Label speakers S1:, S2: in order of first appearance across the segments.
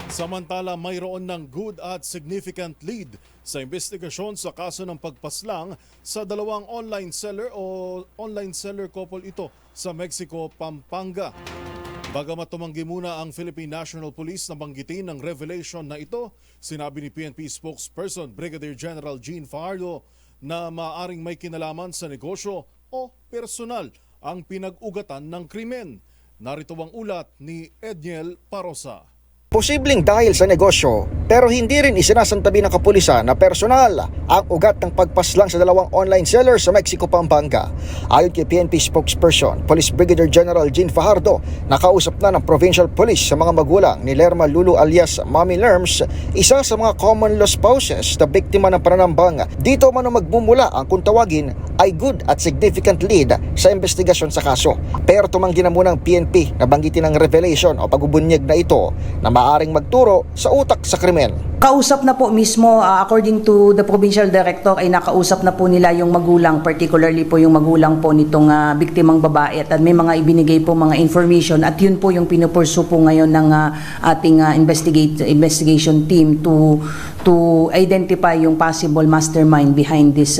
S1: Samantala, mayroon ng good at significant lead sa investigasyon sa kaso ng pagpaslang sa dalawang online seller couple ito sa Mexico, Pampanga. Bagamat tumanggi muna ang Philippine National Police na banggitin ng revelation na ito, sinabi ni PNP spokesperson Brigadier General Jean Fajardo na maaring may kinalaman sa negosyo o personal ang pinag-ugatan ng krimen. Narito ang ulat ni Edniel Parosa.
S2: Posibleng dahil sa negosyo, pero hindi rin isinasantabi ng kapulisan na personal ang ugat ng pagpaslang sa dalawang online sellers sa Mexico, Pampanga. Ayon kay PNP spokesperson, Police Brigadier General Jean Fajardo, nakausap na ng Provincial Police sa mga magulang ni Lerma Lulu alias Mami Lerms, isa sa mga common law spouses na biktima ng pananambang. Dito man magmumula ang kung tawagin ay good at significant lead sa investigasyon sa kaso. Pero tumanggi na muna ang PNP na banggitin ang revelation o pagbubunyag na ito na maaring magturo sa utak sa krimen.
S3: Kausap na po mismo, according to the provincial director, ay nakausap na po nila yung magulang, particularly po yung magulang po nitong biktimang babae, at may mga ibinigay po mga information, at yun po yung pinupursu po ngayon ng ating investigation team to identify yung possible mastermind behind this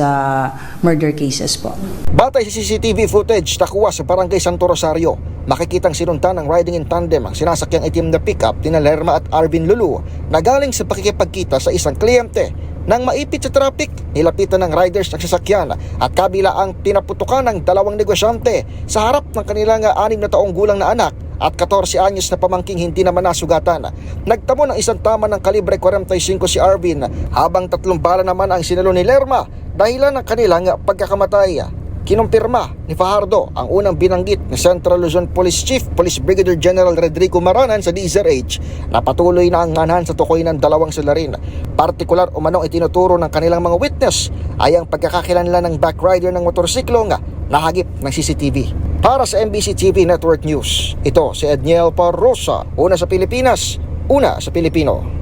S3: murder cases po.
S2: Batay sa CCTV footage nakuha sa Barangay Santo Rosario, makikitang sinuntan ng riding in tandem ang sinasakyang itim na pickup ni Lerma at Arvin Lulu na galing sa pakikipagkita sa isang kliyente. Nang maipit sa traffic, nilapitan ng riders ng sasakyan at kabila ang pinaputukan ng dalawang negosyante sa harap ng kanilang 6 na taong gulang na anak at 14 anyos na pamangking hindi naman nasugatan. Nagtamo ng isang tama ng kalibre 45 si Arvin, habang 3 bala naman ang sinalo ni Lerma dahilan ng kanilang pagkakamatay. Kinumpirma ni Fajardo ang unang binanggit ni Central Luzon Police Chief Police Brigadier General Rodrigo Maranan sa DZRH na patuloy na ang nganahan sa tukoy ng dalawang salarin. Partikular umanong itinuturo ng kanilang mga witness ay ang pagkakakilanlan ng backrider ng motorsiklo nga nahagip ng CCTV. Para sa MBC TV Network News, ito si Edniel Parosa, una sa Pilipinas, una sa Pilipino.